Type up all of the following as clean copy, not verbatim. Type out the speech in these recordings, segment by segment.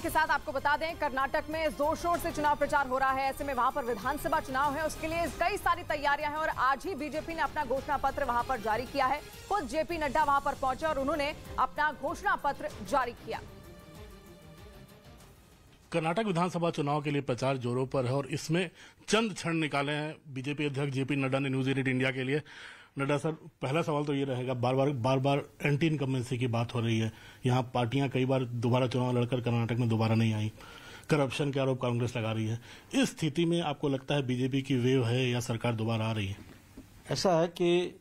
इसी के साथ आपको बता दें, कर्नाटक में जोर शोर से चुनाव प्रचार हो रहा है। ऐसे में वहां पर विधानसभा चुनाव है, उसके लिए कई सारी तैयारियां हैं और आज ही बीजेपी ने अपना घोषणा पत्र वहां पर जारी किया है। खुद जेपी नड्डा वहां पर पहुंचे और उन्होंने अपना घोषणा पत्र जारी किया। कर्नाटक विधानसभा चुनाव के लिए प्रचार जोरों पर है और इसमें चंद क्षण निकाले हैं बीजेपी अध्यक्ष जेपी नड्डा ने न्यूज 18 इंडिया के लिए। नड्डा सर, पहला सवाल तो ये रहेगा, बार बार एंटी इनकम्बेंसी की बात हो रही है। यहाँ पार्टियां कई बार दोबारा चुनाव लड़कर कर्नाटक में दोबारा नहीं आई, करप्शन के आरोप कांग्रेस लगा रही है। इस स्थिति में आपको लगता है बीजेपी की वेव है या सरकार दोबारा आ रही है? ऐसा है कि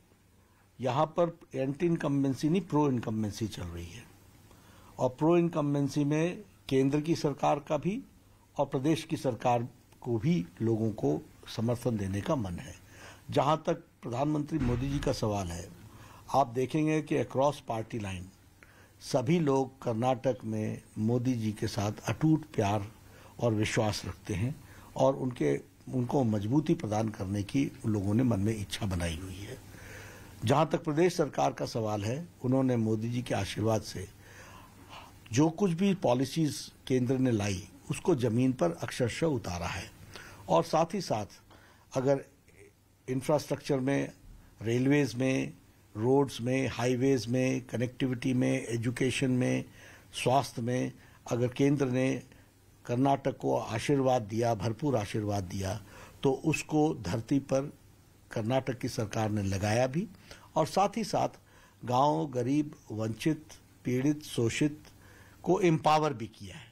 यहाँ पर एंटी इनकम्बेंसी नहीं, प्रो इनकम्बेंसी चल रही है और प्रो इनकम्बेंसी में केंद्र की सरकार का भी और प्रदेश की सरकार को भी लोगों को समर्थन देने का मन है। जहां तक प्रधानमंत्री मोदी जी का सवाल है, आप देखेंगे कि अक्रॉस पार्टी लाइन सभी लोग कर्नाटक में मोदी जी के साथ अटूट प्यार और विश्वास रखते हैं और उनको मजबूती प्रदान करने की लोगों ने मन में इच्छा बनाई हुई है। जहां तक प्रदेश सरकार का सवाल है, उन्होंने मोदी जी के आशीर्वाद से जो कुछ भी पॉलिसीज केंद्र ने लाई उसको जमीन पर अक्षरशः उतारा है और साथ ही साथ अगर इंफ्रास्ट्रक्चर में, रेलवेज में, रोड्स में, हाईवेज में, कनेक्टिविटी में, एजुकेशन में, स्वास्थ्य में अगर केंद्र ने कर्नाटक को आशीर्वाद दिया, भरपूर आशीर्वाद दिया, तो उसको धरती पर कर्नाटक की सरकार ने लगाया भी और साथ ही साथ गांव, गरीब, वंचित, पीड़ित, शोषित को एम्पावर भी किया है।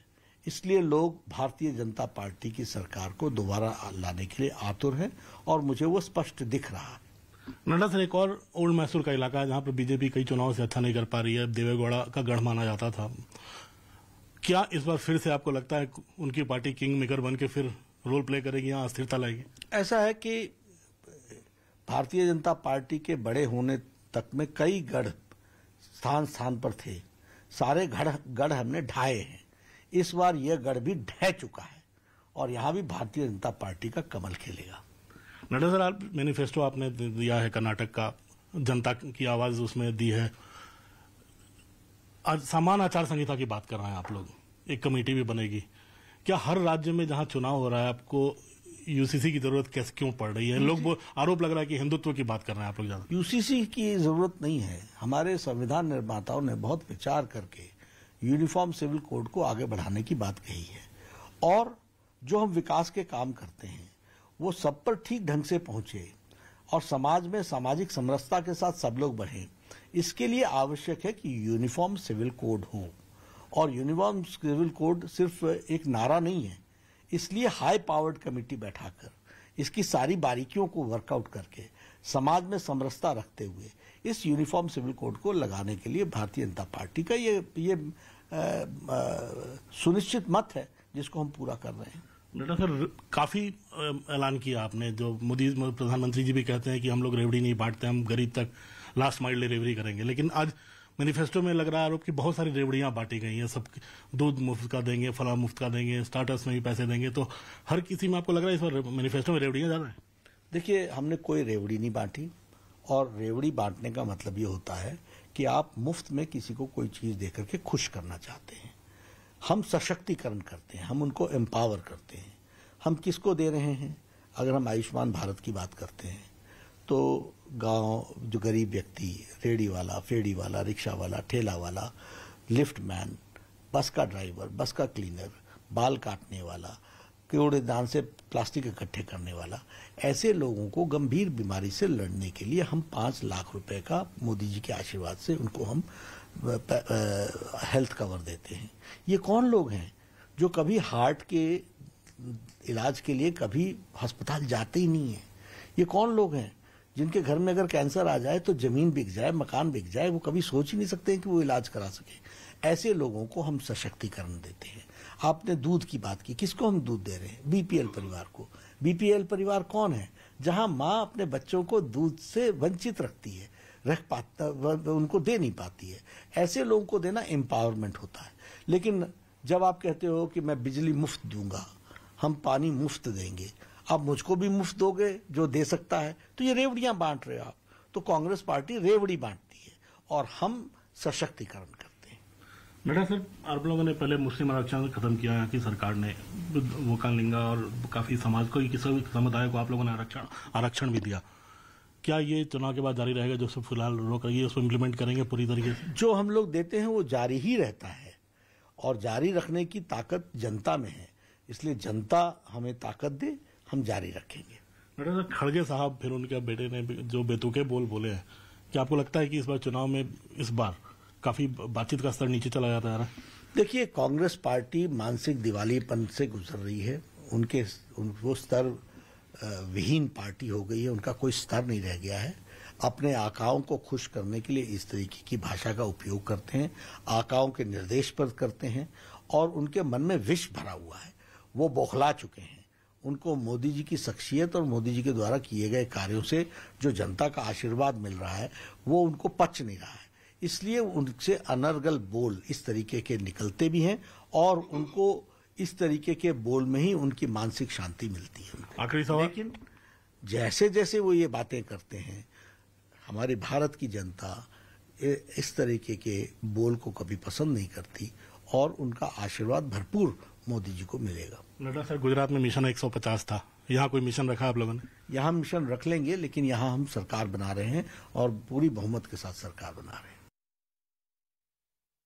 इसलिए लोग भारतीय जनता पार्टी की सरकार को दोबारा लाने के लिए आतुर हैं और मुझे वो स्पष्ट दिख रहा है। नड्डा सर, एक और ओल्ड मैसूर का इलाका है जहां पर बीजेपी कई चुनाव से अच्छा नहीं कर पा रही है, देवेगौड़ा का गढ़ माना जाता था। क्या इस बार फिर से आपको लगता है उनकी पार्टी किंग मेकर बन के फिर रोल प्ले करेगी, यहाँ अस्थिरता लाएगी? ऐसा है कि भारतीय जनता पार्टी के बड़े होने तक में कई गढ़ स्थान पर थे, सारे गढ़ हमने ढाए हैं। इस बार यह गढ़ भी ढह चुका है और यहां भी भारतीय जनता पार्टी का कमल खिलेगा। नड्डा सर, आप मैनिफेस्टो आपने दिया है कर्नाटक का, जनता की आवाज उसमें दी है। आज सामान्य आचार संहिता की बात कर रहे हैं आप लोग, एक कमेटी भी बनेगी। क्या हर राज्य में जहां चुनाव हो रहा है आपको यूसीसी की जरूरत कैसे क्यों पड़ रही है? लोग आरोप लग रहा है कि हिंदुत्व की बात कर रहे हैं आप लोग ज्यादा। यूसीसी की जरूरत नहीं है। हमारे संविधान निर्माताओं ने बहुत विचार करके यूनिफॉर्म सिविल कोड को आगे बढ़ाने की बात कही है और जो हम विकास के काम करते हैं वो सब पर ठीक ढंग से पहुंचे और समाज में सामाजिक समरसता के साथ सब लोग बढ़ें। इसके लिए आवश्यक है कि यूनिफॉर्म सिविल कोड हो और यूनिफॉर्म सिविल कोड सिर्फ एक नारा नहीं है। इसलिए हाई पावर्ड कमेटी बैठाकर इसकी सारी बारीकियों को वर्कआउट करके समाज में समरसता रखते हुए इस यूनिफॉर्म सिविल कोड को लगाने के लिए भारतीय जनता पार्टी का ये सुनिश्चित मत है जिसको हम पूरा कर रहे हैं। नड्डा सर, काफी ऐलान किया आपने, जो मोदी प्रधानमंत्री जी भी कहते हैं कि हम लोग रेवड़ी नहीं बांटते, हम गरीब तक लास्ट माइल डिलीवरी करेंगे। लेकिन आज मैनिफेस्टो में लग रहा है आरोप कि बहुत सारी रेवड़ियां बांटी गई हैं, सब दूध मुफ्त का देंगे, फला मुफ्त का देंगे, स्टार्टर्स में भी पैसे देंगे। तो हर किसी में आपको लग रहा है इस बार मैनिफेस्टो में रेवड़ियां ज्यादा है? देखिए, हमने कोई रेवड़ी नहीं बांटी और रेवड़ी बांटने का मतलब ये होता है कि आप मुफ्त में किसी को कोई चीज देकर के खुश करना चाहते हैं। हम सशक्तिकरण करते हैं, हम उनको एम्पावर करते हैं। हम किसको दे रहे हैं? अगर हम आयुष्मान भारत की बात करते हैं तो गांव जो गरीब व्यक्ति, रेडी वाला, फेड़ी वाला, रिक्शा वाला, ठेला वाला, लिफ्ट मैन, बस का ड्राइवर, बस का क्लीनर, बाल काटने वाला, कूड़ेदान से प्लास्टिक इकट्ठे करने वाला, ऐसे लोगों को गंभीर बीमारी से लड़ने के लिए हम 5 लाख रुपए का मोदी जी के आशीर्वाद से उनको हम हेल्थ कवर देते हैं। ये कौन लोग हैं जो कभी हार्ट के इलाज के लिए कभी अस्पताल जाते ही नहीं है? ये कौन लोग हैं जिनके घर में अगर कैंसर आ जाए तो जमीन बिक जाए, मकान बिक जाए, वो कभी सोच ही नहीं सकते हैं कि वो इलाज करा सके? ऐसे लोगों को हम सशक्तिकरण देते हैं। आपने दूध की बात की, किसको हम दूध दे रहे हैं? बीपीएल परिवार को। बीपीएल परिवार कौन है? जहां मां अपने बच्चों को दूध से वंचित रखती है, उनको दे नहीं पाती है। ऐसे लोगों को देना एम्पावरमेंट होता है। लेकिन जब आप कहते हो कि मैं बिजली मुफ्त दूंगा, हम पानी मुफ्त देंगे, आप मुझको भी मुफ्त दोगे जो दे सकता है, तो ये रेवड़ियां बांट रहे हो आप। तो कांग्रेस पार्टी रेवड़ी बांटती है और हम सशक्तिकरण करते हैं। नड्डा सर, आप लोगों ने पहले मुस्लिम आरक्षण खत्म किया है कि सरकार ने, वोकालिंगा और काफी समाज को, किसी समुदाय को आप लोगों ने आरक्षण भी दिया। क्या ये चुनाव के बाद जारी रहेगा? जो सब फिलहाल रोक रही है उसको इम्प्लीमेंट करेंगे पूरी तरीके से? जो हम लोग देते हैं वो जारी ही रहता है और जारी रखने की ताकत जनता में है, इसलिए जनता हमें ताकत दे, हम जारी रखेंगे। नड्डा सर, खड़गे साहब फिर उनके बेटे ने जो बेतुके बोल बोले हैं, क्या आपको लगता है कि इस बार चुनाव में इस बार काफी बातचीत का स्तर नीचे चला जाता है? देखिए, कांग्रेस पार्टी मानसिक दिवालीपन से गुजर रही है। वो स्तर विहीन पार्टी हो गई है, उनका कोई स्तर नहीं रह गया है। अपने आकाओं को खुश करने के लिए इस तरीके की भाषा का उपयोग करते हैं, आकाओं के निर्देश पर करते हैं और उनके मन में विष भरा हुआ है। वो बौखला चुके हैं। उनको मोदी जी की शख्सियत और मोदी जी के द्वारा किए गए कार्यों से जो जनता का आशीर्वाद मिल रहा है वो उनको पच नहीं रहा है, इसलिए उनसे अनर्गल बोल इस तरीके के निकलते भी हैं और उनको इस तरीके के बोल में ही उनकी मानसिक शांति मिलती है। आखिरी सवाल। लेकिन जैसे जैसे वो ये बातें करते हैं, हमारे भारत की जनता इस तरीके के बोल को कभी पसंद नहीं करती और उनका आशीर्वाद भरपूर मोदी जी को मिलेगा। नड्डा सर, गुजरात में मिशन 150 था, यहाँ कोई मिशन रखा आप लोगों ने? यहाँ मिशन रख लेंगे, लेकिन यहाँ हम सरकार बना रहे हैं और पूरी बहुमत के साथ सरकार बना रहे हैं।